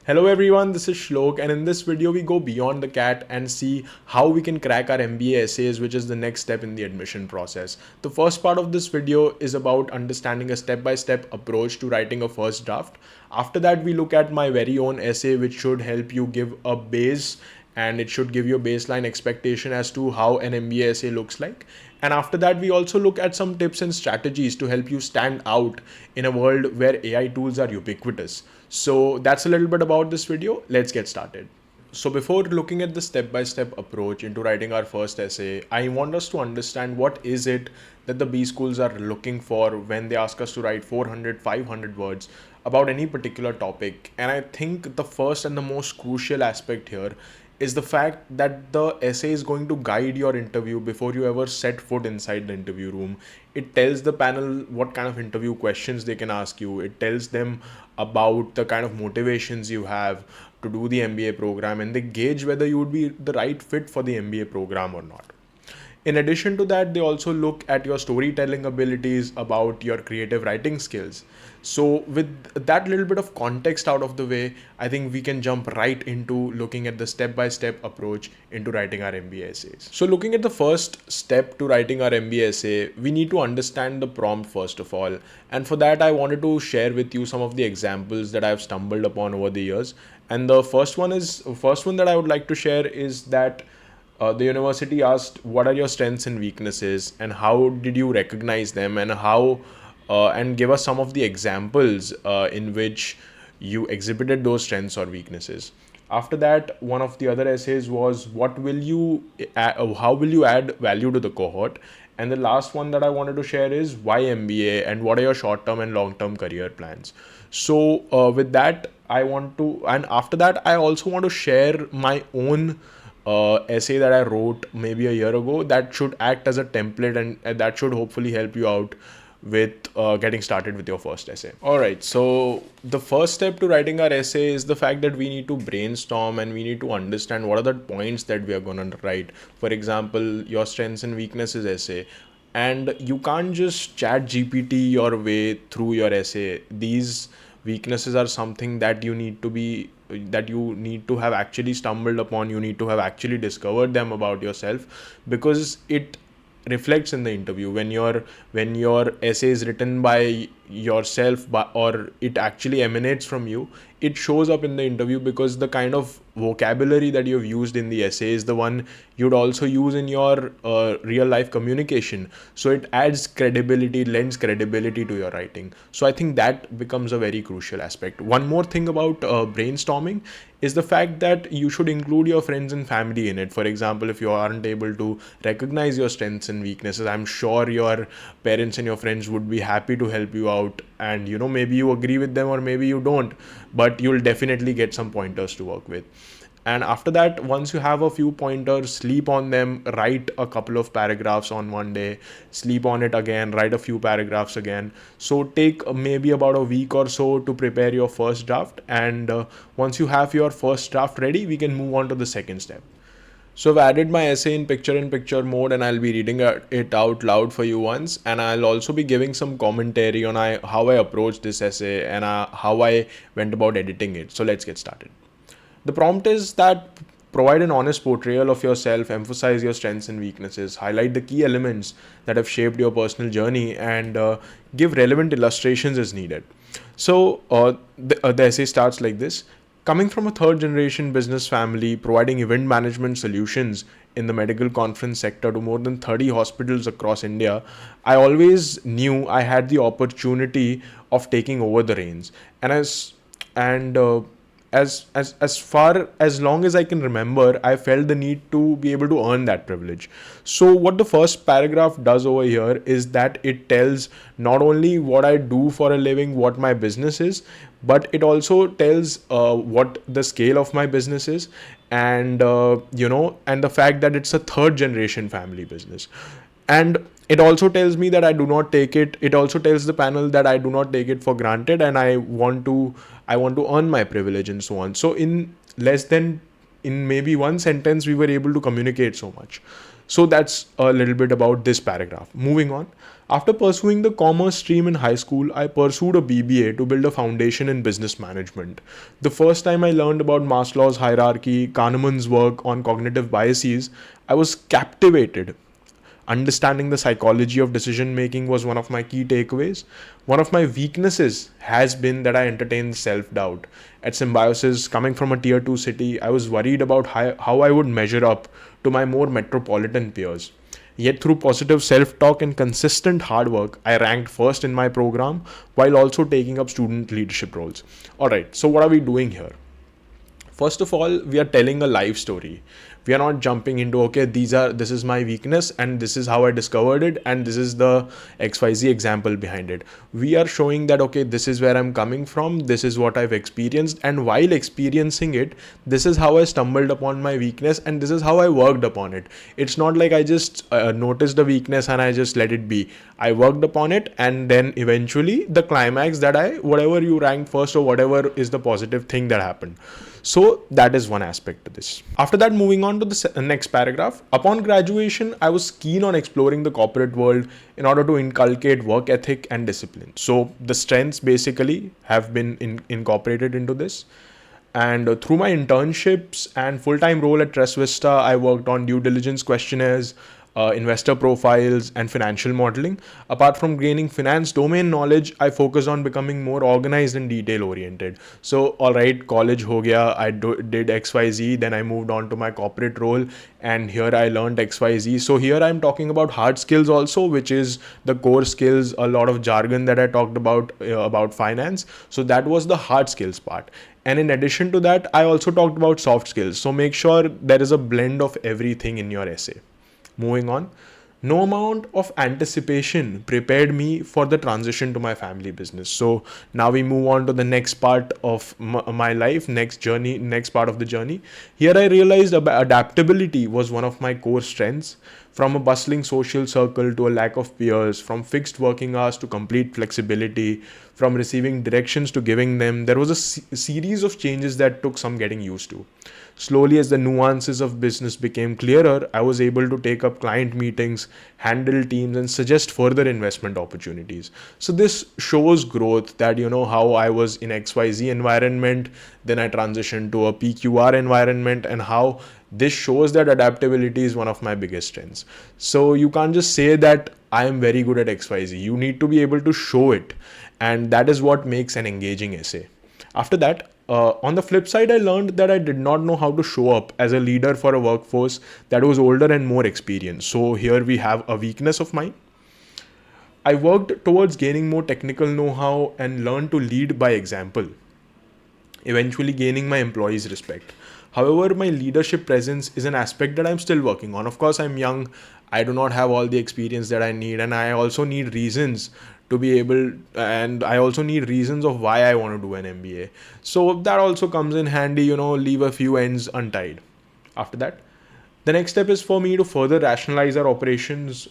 Hello everyone, this is Shlok, and in this video we go beyond the cat and see how we can crack our MBA essays, which is the next step in the admission process. The first part of this video is about understanding a step-by-step approach to writing a first draft. After that, we look at my very own essay, which should help you give a base and it should give you a baseline expectation as to how an MBA essay looks like. And after that, we also look at some tips and strategies to help you stand out in a world where AI tools are ubiquitous. So that's a little bit about this video. Let's get started. So before looking at the step-by-step approach into writing our first essay, I want us to understand what is it that the B schools are looking for when they ask us to write 400, 500 words about any particular topic. And I think the first and the most crucial aspect here is the fact that the essay is going to guide your interview before you ever set foot inside the interview room. It tells the panel what kind of interview questions they can ask you. It tells them about the kind of motivations you have to do the MBA program, and they gauge whether you would be the right fit for the MBA program or not. In addition to that, they also look at your storytelling abilities, about your creative writing skills. So with that little bit of context out of the way, I think we can jump right into looking at the step-by-step approach into writing our MBA essays. So looking at the first step to writing our MBA essay, we need to understand the prompt first of all. And for that, I wanted to share with you some of the examples that I've stumbled upon over the years. And the first one that I would like to share is that the university asked, what are your strengths and weaknesses, and how did you recognize them, and and give us some of the examples in which you exhibited those strengths or weaknesses. After that, one of the other essays was, how will you add value to the cohort? And the last one that I wanted to share is, why MBA, and what are your short-term and long-term career plans? So with that, and after that, I also want to share my own essay that I wrote maybe a year ago that should act as a template, and that should hopefully help you out with getting started with your first essay. All right, so the first step to writing our essay is the fact that we need to brainstorm and we need to understand what are the points that we are going to write. For example, your strengths and weaknesses essay. And you can't just chat GPT your way through your essay. These weaknesses are something that you need to have actually stumbled upon. You need to have actually discovered them about yourself, because it reflects in the interview when your essay is written by yourself, or it actually emanates from you. It shows up in the interview because the kind of vocabulary that you've used in the essay is the one you'd also use in your real life communication. So it lends credibility to your writing. So I think that becomes a very crucial aspect. One more thing about brainstorming is the fact that you should include your friends and family in it. For example, if you aren't able to recognize your strengths and weaknesses, I'm sure your parents and your friends would be happy to help you out, and maybe you agree with them or maybe you don't, but you'll definitely get some pointers to work with. And after that, once you have a few pointers, sleep on them, write a couple of paragraphs on one day, sleep on it again, write a few paragraphs again. So take maybe about a week or so to prepare your first draft. And once you have your first draft ready, we can move on to the second step. So I've added my essay in picture mode, and I'll be reading it out loud for you once. And I'll also be giving some commentary on how I approached this essay and how I went about editing it. So let's get started. The prompt is that provide an honest portrayal of yourself, emphasize your strengths and weaknesses, highlight the key elements that have shaped your personal journey, and give relevant illustrations as needed. So the essay starts like this. Coming from a third generation business family providing event management solutions in the medical conference sector to more than 30 hospitals across India, I always knew I had the opportunity of taking over the reins. And as far as long as I can remember, I felt the need to be able to earn that privilege. So what the first paragraph does over here is that it tells not only what I do for a living, what my business is, but it also tells what the scale of my business is, and and the fact that it's a third generation family business. And it also tells me that it also tells the panel that I do not take it for granted, and I want to earn my privilege and so on. So in maybe one sentence, we were able to communicate so much. So that's a little bit about this paragraph. Moving on. After pursuing the commerce stream in high school, I pursued a BBA to build a foundation in business management. The first time I learned about Maslow's hierarchy, Kahneman's work on cognitive biases, I was captivated. Understanding the psychology of decision making was one of my key takeaways. One of my weaknesses has been that I entertain self doubt. At Symbiosis, coming from a tier 2 city, I was worried about how I would measure up to my more metropolitan peers. Yet, through positive self talk and consistent hard work, I ranked first in my program while also taking up student leadership roles. Alright, so what are we doing here? First of all, we are telling a life story. We are not jumping into, okay, this is my weakness and this is how I discovered it and this is the XYZ example behind it. We are showing that, okay, this is where I'm coming from, this is what I've experienced, and while experiencing it, this is how I stumbled upon my weakness and this is how I worked upon it. It's not like I just noticed the weakness and I just let it be. I worked upon it, and then eventually the climax that whatever you ranked first or whatever is the positive thing that happened. So that is one aspect to this. After that, moving on to the next paragraph. Upon graduation, I was keen on exploring the corporate world in order to inculcate work ethic and discipline. So the strengths basically have been incorporated into this. And through my internships and full-time role at Trust Vista, I worked on due diligence questionnaires, investor profiles, and financial modeling. Apart from gaining finance domain knowledge, I focus on becoming more organized and detail oriented. So, all right, college ho gaya, did XYZ, then I moved on to my corporate role, and here I learned XYZ. So here I'm talking about hard skills also, which is the core skills, a lot of jargon that I talked about finance. So that was the hard skills part. And in addition to that, I also talked about soft skills. So make sure there is a blend of everything in your essay. Moving on. No amount of anticipation prepared me for the transition to my family business. So now we move on to the next part of my life, next part of the journey. Here I realized adaptability was one of my core strengths. From a bustling social circle to a lack of peers, from fixed working hours to complete flexibility, from receiving directions to giving them, there was a series of changes that took some getting used to. Slowly, as the nuances of business became clearer, I was able to take up client meetings, handle teams, and suggest further investment opportunities. So this shows growth, that how I was in XYZ environment, then I transitioned to a PQR environment, and how this shows that adaptability is one of my biggest strengths. So you can't just say that I am very good at XYZ. You need to be able to show it, and that is what makes an engaging essay. After that, on the flip side, I learned that I did not know how to show up as a leader for a workforce that was older and more experienced. So here we have a weakness of mine. I worked towards gaining more technical know-how and learned to lead by example, eventually gaining my employees' respect. However, my leadership presence is an aspect that I'm still working on. Of course, I'm young. I do not have all the experience that I need, and I also need reasons to be able, and I also need reasons of why I want to do an MBA. So that also comes in handy, leave a few ends untied. After that, the next step is for me to further rationalize our operations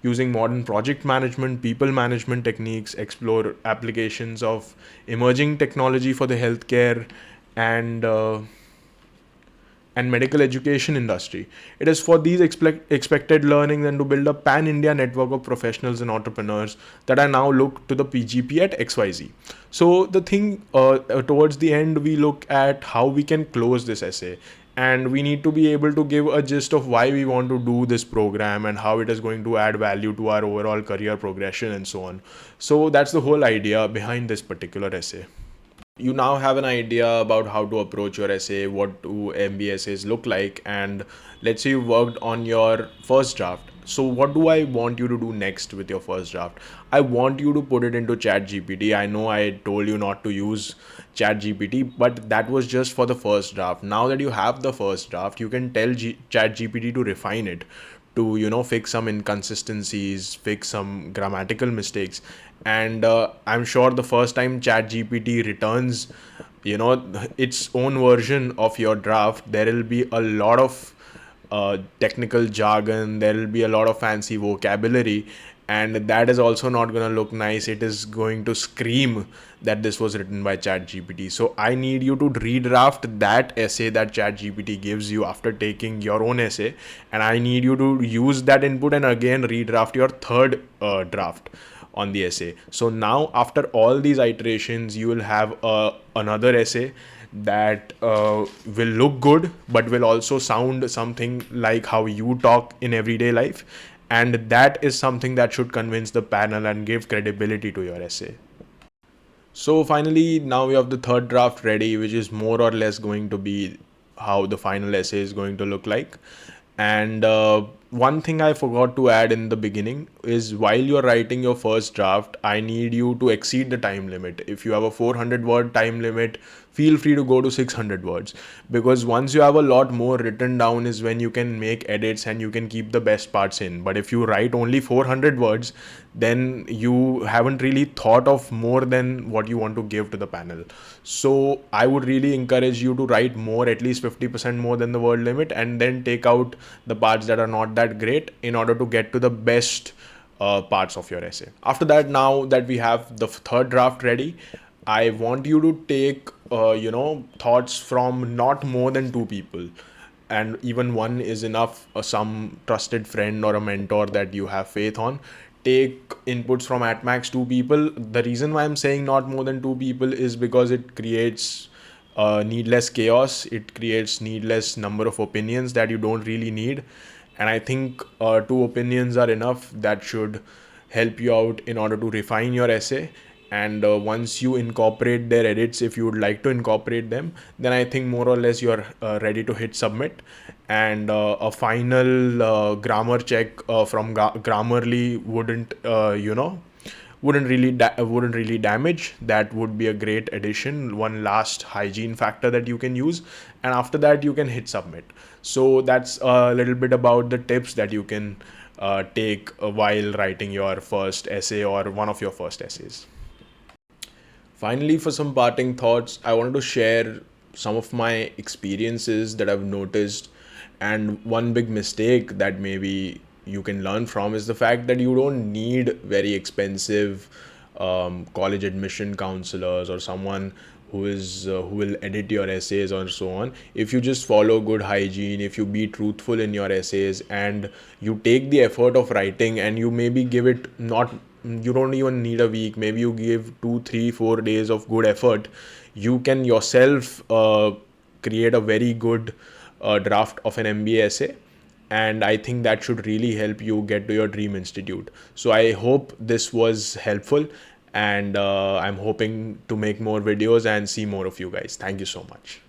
using modern project management, people management techniques, explore applications of emerging technology for the healthcare and medical education industry. It is for these expected learnings and to build a pan-India network of professionals and entrepreneurs that I now look to the PGP at XYZ. So the thing towards the end, we look at how we can close this essay. And we need to be able to give a gist of why we want to do this program and how it is going to add value to our overall career progression and so on. So that's the whole idea behind this particular essay. You now have an idea about how to approach your essay, what do MBA essays look like, and let's say you worked on your first draft. So what do I want you to do next with your first draft? I want you to put it into ChatGPT. I know I told you not to use ChatGPT, but that was just for the first draft. Now that you have the first draft, you can tell ChatGPT to refine it, to fix some inconsistencies, fix some grammatical mistakes. And I'm sure the first time ChatGPT returns its own version of your draft, there will be a lot of technical jargon, there will be a lot of fancy vocabulary, and that is also not going to look nice. It is going to scream that this was written by ChatGPT. So I need you to redraft that essay that ChatGPT gives you after taking your own essay, and I need you to use that input and again redraft your third draft on the essay. So now after all these iterations, you will have another essay that will look good but will also sound something like how you talk in everyday life, and that is something that should convince the panel and give credibility to your essay. So finally, now we have the third draft ready, which is more or less going to be how the final essay is going to look like. And one thing I forgot to add in the beginning is, while you're writing your first draft, I need you to exceed the time limit. If you have a 400 word time limit, feel free to go to 600 words, because once you have a lot more written down is when you can make edits and you can keep the best parts in. But if you write only 400 words, then you haven't really thought of more than what you want to give to the panel. So I would really encourage you to write more, at least 50% more than the word limit, and then take out the parts that are not that great in order to get to the best parts of your essay. After that, now that we have the third draft ready, I want you to take thoughts from not more than two people, and even one is enough. Some trusted friend or a mentor that you have faith on. Take inputs from at max two people. The reason why I'm saying not more than two people is because it creates needless chaos. It creates needless number of opinions that you don't really need, and I think two opinions are enough. That should help you out in order to refine your essay. And once you incorporate their edits, if you would like to incorporate them, then I think more or less you're ready to hit submit. And a final grammar check from Grammarly wouldn't really damage. That would be a great addition, one last hygiene factor that you can use, and after that you can hit submit. So that's a little bit about the tips that you can take while writing your first essay or one of your first essays. Finally, for some parting thoughts, I wanted to share some of my experiences that I've noticed. And one big mistake that maybe you can learn from is the fact that you don't need very expensive college admission counselors or someone who will edit your essays or so on. If you just follow good hygiene, if you be truthful in your essays, and you take the effort of writing, and you maybe give it not you don't even need a week, maybe you give 2 3 4 days of good effort, you can yourself create a very good draft of an MBA essay. And I think that should really help you get to your dream institute. So I hope this was helpful, and I'm hoping to make more videos and see more of you guys. Thank you so much.